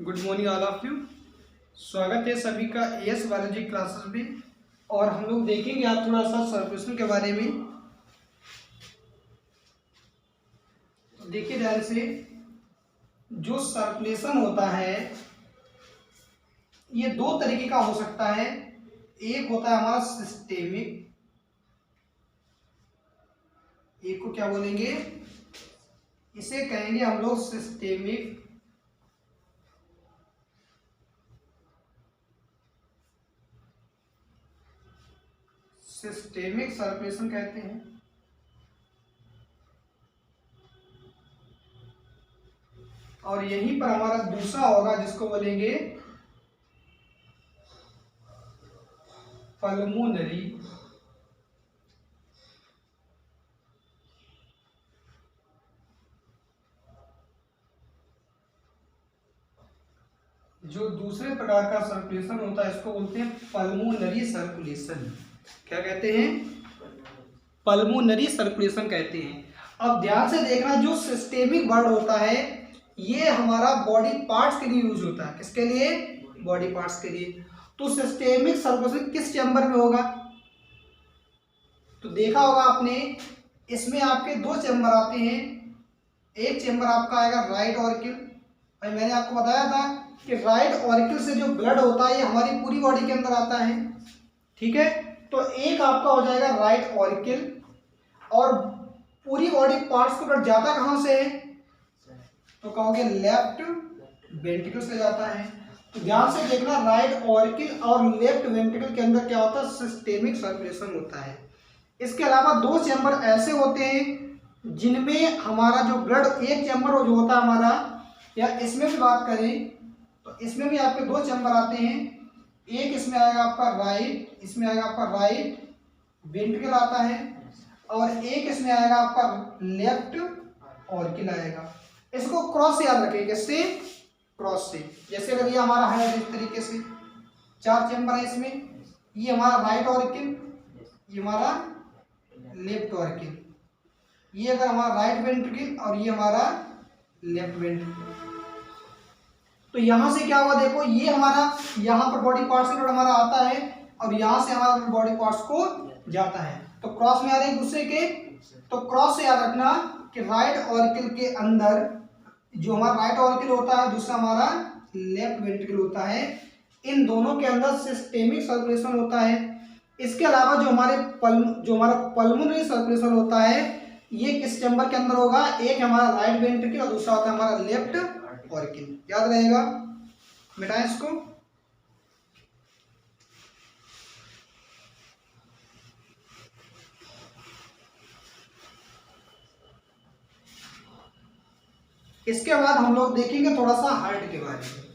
Good morning all of you. स्वागत है सभी का एएस बायोलॉजी क्लासेस में। और हम लोग देखेंगे आज थोड़ा सा सर्कुलेशन के बारे में। तो देखिए ध्यान से, जो सर्कुलेशन होता है ये दो तरीके का हो सकता है। एक होता है हमारा सिस्टेमिक, एक को क्या बोलेंगे, इसे कहेंगे हम लोग सिस्टेमिक। सिस्टेमिक सर्कुलेशन कहते हैं। और यहीं पर हमारा दूसरा होगा जिसको बोलेंगे पल्मोनरी। जो दूसरे प्रकार का सर्कुलेशन होता है इसको बोलते हैं पल्मोनरी सर्कुलेशन। क्या कहते हैं? पल्मोनरी सर्कुलेशन कहते हैं। अब ध्यान से देखना, जो सिस्टेमिक वर्ड होता है ये हमारा बॉडी पार्ट्स के लिए यूज होता है। किसके लिए? बॉडी पार्ट्स के लिए। तो सिस्टेमिक सर्कुलेशन किस चैम्बर में होगा? तो देखा होगा आपने, इसमें आपके दो चैम्बर आते हैं। एक चैम्बर आपका आएगा राइट ऑरिकल। भाई मैंने आपको बताया था कि राइट ऑरिकल से जो ब्लड होता है ये हमारी पूरी बॉडी के अंदर आता है। ठीक है, तो एक आपका हो जाएगा राइट ऑरिकल। और पूरी बॉडी पार्ट्स को ब्लड जाता कहां से है? तो कहोगे लेफ्ट वेंट्रिकल से जाता है। तो ध्यान से देखना, राइट ऑरिकल और लेफ्ट वेंट्रिकल के अंदर क्या होता है? सिस्टेमिक सर्कुलेशन होता है। इसके अलावा दो चैम्बर ऐसे होते हैं जिनमें हमारा जो ब्लड, एक चैम्बर जो होता है हमारा, या इसमें भी बात करें तो इसमें भी आपके दो चैम्बर आते हैं। एक इसमें आएगा आपका राइट, इसमें आएगा आपका राइट वेंट्रिकल आता है, और एक इसमें आएगा आपका लेफ्ट ऑरिकल आएगा। इसको क्रॉस से याद रखें। किससे? क्रॉस से। जैसे अगर ये हमारा है इस तरीके से, चार चैम्बर है इसमें, ये हमारा राइट ऑरिकल, ये हमारा लेफ्ट ऑरिकल, ये अगर हमारा राइट वेंट्रिकल और ये हमारा लेफ्ट वेंट्रिकल। तो यहां से क्या हुआ देखो, ये हमारा यहाँ पर बॉडी पार्ट्स से हमारा आता है और यहाँ से हमारा बॉडी पार्ट्स को जाता है। तो क्रॉस में आ रहे हैं दूसरे के। तो क्रॉस से याद रखना कि राइट ऑरिकल के अंदर जो हमारा राइट ऑरिकल होता है, दूसरा हमारा लेफ्ट वेंट्रिकल होता है, इन दोनों के अंदर सिस्टेमिक सर्कुलेशन होता है। इसके अलावा जो हमारा पल्मोनरी सर्कुलेशन होता है ये किस चैम्बर के अंदर होगा? एक हमारा राइट वेंट्रिकल और दूसरा होता है हमारा लेफ्ट ऑरिकल। याद रहेगा, मिटाएं इसको। इसके बाद हम लोग देखेंगे थोड़ा सा हार्ट के बारे में।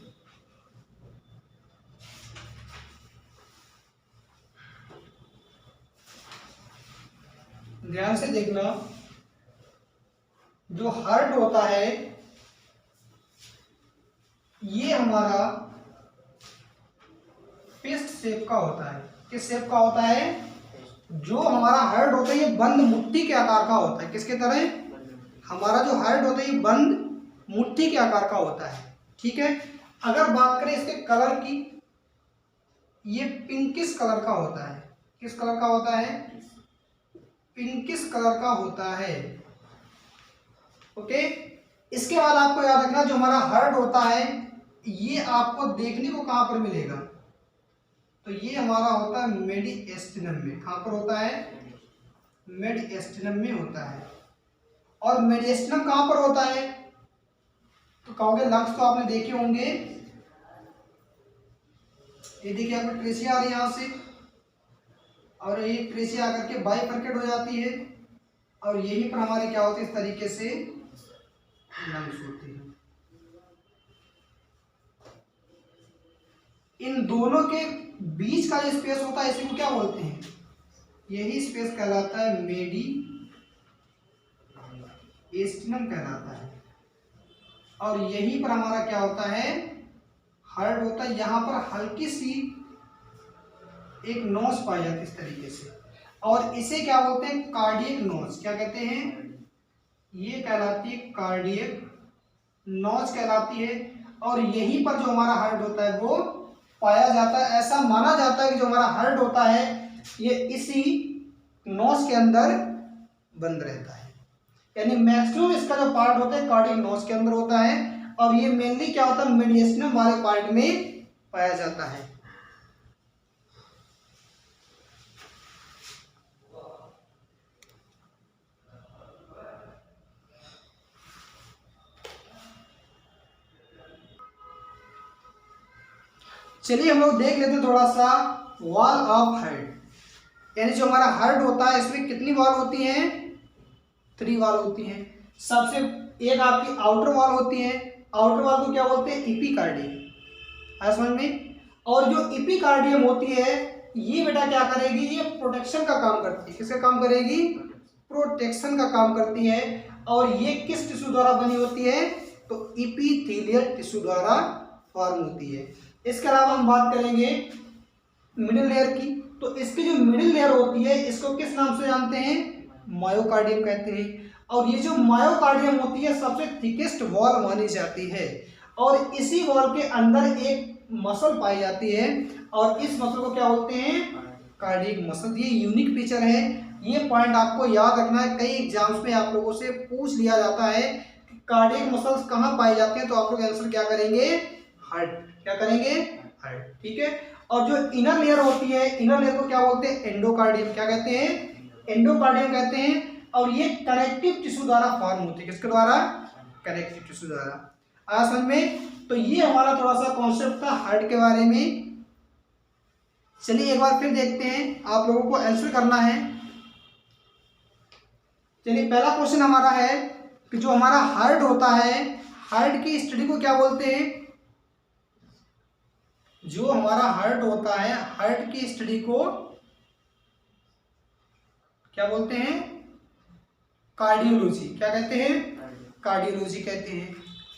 ध्यान से देखना, जो हार्ट होता है ये हमारा फिस्ट शेप का होता है। किस शेप का होता है? जो हमारा हार्ट होता है ये बंद मुट्ठी के आकार का होता है। किसके तरह? हमारा जो हार्ट होता है ये बंद मुट्ठी के आकार का होता है। ठीक है, अगर बात करें इसके कलर की, ये पिंकिश कलर का होता है। किस कलर का होता है? पिंकिश कलर का होता है। ओके, इसके बाद आपको याद रखना, जो हमारा हार्ट होता है ये आपको देखने को कहां पर मिलेगा? तो ये हमारा होता है मेडिएस्टिनम में। कहां पर होता है? मेडिएस्टिनम में होता है। और मेडिएस्टिनम कहां पर होता है? तो कहोगे लंग्स तो आपने देखे होंगे। ये देखिए आपको ट्रेसिया आ रही है यहां से, और ये ट्रेसिया आकर के बाइफरकेट हो जाती है, और यहीं पर हमारे क्या होते हैं? इस तरीके से लंग्स होते हैं। इन दोनों के बीच का जो स्पेस होता है इसी को क्या बोलते हैं? यही स्पेस कहलाता है मेडिएस्टिनम कहलाता है। और यहीं पर हमारा क्या होता है? हार्ट होता है। यहां पर हल्की सी एक नोज पाई जाती है इस तरीके से, और इसे क्या बोलते हैं? Cardiac notch. क्या कहते हैं? ये कहलाती है कार्डियक नोज कहलाती है। और यहीं पर जो हमारा हार्ट होता है वो पाया जाता है। ऐसा माना जाता है कि जो हमारा हार्ट होता है ये इसी नोज के अंदर बंद रहता है, यानी मैक्सिमम इसका जो पार्ट होता है कार्डियक नोज के अंदर होता है, और ये मेनली क्या होता है मीडियस्टम वाले पार्ट में पाया जाता है। चलिए हम लोग देख लेते हैं थोड़ा सा वॉल ऑफ हार्ट, यानी जो हमारा हार्ट होता है इसमें कितनी वॉल होती हैं, 3 वॉल होती हैं। सबसे एक आपकी आउटर वॉल होती है, आउटर वॉल को क्या बोलते हैं एपिकार्डियम, है समझ में। और जो एपिकार्डियम होती है ये बेटा क्या करेगी, ये प्रोटेक्शन का काम करती है। किसका काम करेगी, प्रोटेक्शन का काम करती है। और ये किस टिश्यू द्वारा बनी होती है, तो एपिथेलियल टिश्यू द्वारा फॉर्म होती है। इसके अलावा हम बात करेंगे मिडिल लेयर की, तो इसकी जो मिडिल लेयर होती है इसको किस नाम से जानते हैं, मायोकार्डियम कहते हैं। और ये जो मायोकार्डियम होती है सबसे थिकेस्ट वॉल मानी जाती है, और इसी वॉल के अंदर एक मसल पाई जाती है, और इस मसल को क्या बोलते हैं, कार्डियक मसल। ये यूनिक फीचर है, ये पॉइंट आपको याद रखना है। कई एग्जाम्स में आप लोगों से पूछ लिया जाता है कि कार्डियक मसल्स कहाँ पाए जाते हैं, तो आप लोग आंसर क्या करेंगे, हार्ट, क्या करेंगे, हार्ट, ठीक है। और जो इनर लेयर होती है, इनर लेयर को क्या बोलते हैं, एंडोकार्डियम, क्या कहते हैं, एंडोकार्डियम कहते हैं। और ये कनेक्टिव टिश्यू द्वारा फॉर्म होती है, किसके द्वारा, कनेक्टिव टिश्यू द्वारा। आया समझ में। तो ये हमारा थोड़ा सा कॉन्सेप्ट था हार्ट के बारे में। चलिए एक बार फिर देखते हैं, आप लोगों को आंसर करना है। चलिए पहला क्वेश्चन हमारा है कि जो हमारा हार्ट होता है, हार्ट की स्टडी को क्या बोलते हैं, जो हमारा हार्ट होता है हार्ट की स्टडी को क्या बोलते हैं, कार्डियोलॉजी, क्या कहते हैं, कार्डियोलॉजी कहते हैं।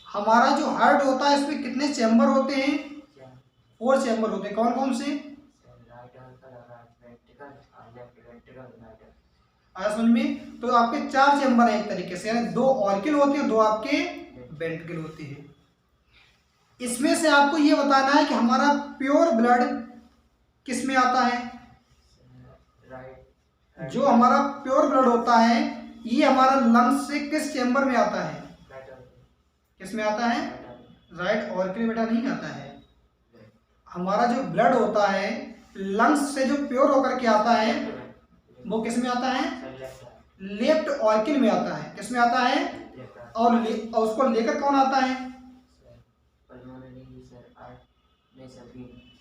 हमारा जो हार्ट होता है इसमें कितने चैम्बर होते हैं, 4 चैम्बर होते हैं। कौन कौन से, आया समझ में। तो आपके 4 चैम्बर हैं एक तरीके से, यानी 2 ऑर्किल होते हैं, 2 आपके वेंट्रिकल होते हैं। इसमें से आपको ये बताना है कि हमारा प्योर ब्लड किस में आता है। जो हमारा प्योर ब्लड होता है ये हमारा लंग्स से किस चैम्बर में आता है, किस में आता है, राइट ऑर्किल बेटा नहीं आता है। हमारा जो ब्लड होता है लंग्स से जो प्योर होकर के आता है वो किस में आता है, लेफ्ट ऑर्किल में आता है। किस में आता है, और उसको लेकर कौन आता है,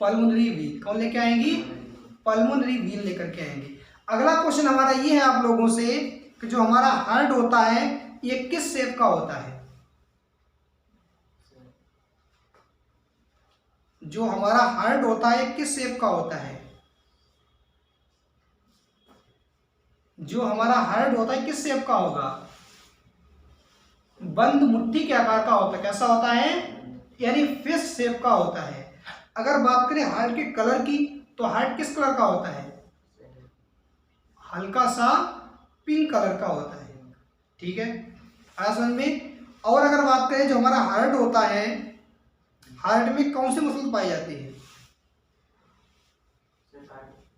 पल्मोनरी व्हील। कौन लेके आएंगी, पल्मोनरी व्हील लेकर के आएंगे। अगला क्वेश्चन हमारा ये है आप लोगों से कि जो हमारा हार्ट होता है ये किस शेप का होता है, जो हमारा हार्ट होता है किस शेप का होता है, जो हमारा हार्ट होता है किस शेप का होगा, बंद मुट्ठी के आकार का होता है। कैसा होता है, यानी फिश शेप का होता है। अगर बात करें हार्ट के कलर की, तो हार्ट किस कलर का होता है, हल्का सा पिंक कलर का होता है, ठीक है, आया समझ में। और अगर बात करें जो हमारा हार्ट होता है, हार्ट में कौन सी मसल पाई जाती है,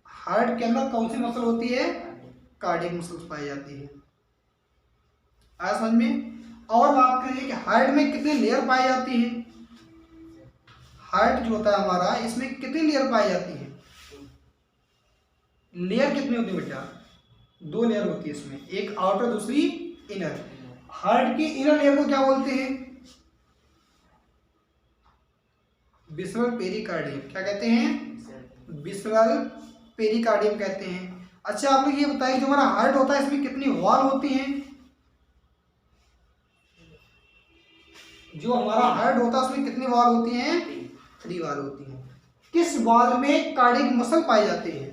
हार्ट के अंदर कौन सी मसल होती है, कार्डियक मसल्स पाई जाती है, आया समझ में। और बात करें कि हार्ट में कितने लेयर पाई जाती है, हार्ट जो होता है हमारा इसमें कितनी लेयर पाई जाती है, लेयर कितनी होती है बेटा, 2 लेयर होती है इसमें, एक आउटर दूसरी इनर। हार्ट की इनर लेयर को क्या बोलते हैं, विसरल पेरिकार्डियम, क्या कहते हैं, विसरल पेरिकार्डियम कहते हैं। अच्छा आप लोग ये बताइए जो हमारा हार्ट होता है इसमें कितनी वॉल होती हैं, जो हमारा हार्ट होता है उसमें कितनी वॉल होती हैं, 3 वॉल होती हैं। किस वॉल में कार्डियक मसल पाई जाती है,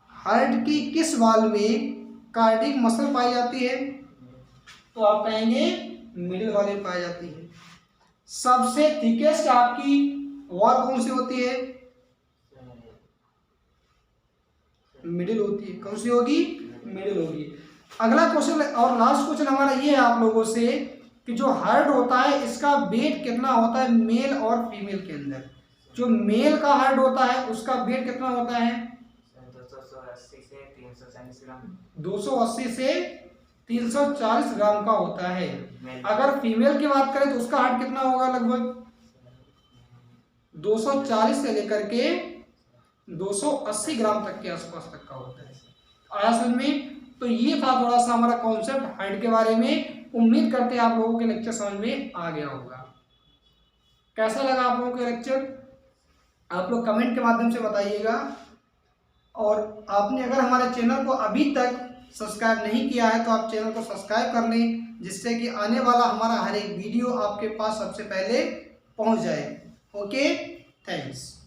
हार्ट की किस वॉल में कार्डियक मसल पाई जाती है, तो आप कहेंगे मिडिल वॉल में पाई जाती है। सबसे थिकेस्ट आपकी वॉल कौन सी होती है, मिडिल होती है। कौन सी होगी, मिडिल होगी। अगला क्वेश्चन और लास्ट क्वेश्चन हमारा ये है आप लोगों से कि जो हार्ट होता है इसका वेट कितना होता है मेल और फीमेल के अंदर। जो मेल का हार्ट होता है उसका वेट कितना होता है 280 से 340 ग्राम का होता है। अगर फीमेल की बात करें तो उसका हार्ट कितना होगा, लगभग 240 से लेकर के 280 ग्राम तक के आसपास तक का होता है। आया समझ में? तो ये था थोड़ा सा हमारा कॉन्सेप्ट हाइट के बारे में। उम्मीद करते हैं आप लोगों के लेक्चर समझ में आ गया होगा। कैसा लगा आप लोगों का लेक्चर, आप लोग कमेंट के माध्यम से बताइएगा। और आपने अगर हमारे चैनल को अभी तक सब्सक्राइब नहीं किया है तो आप चैनल को सब्सक्राइब कर लें, जिससे कि आने वाला हमारा हर एक वीडियो आपके पास सबसे पहले पहुंच जाए। Okay, thanks.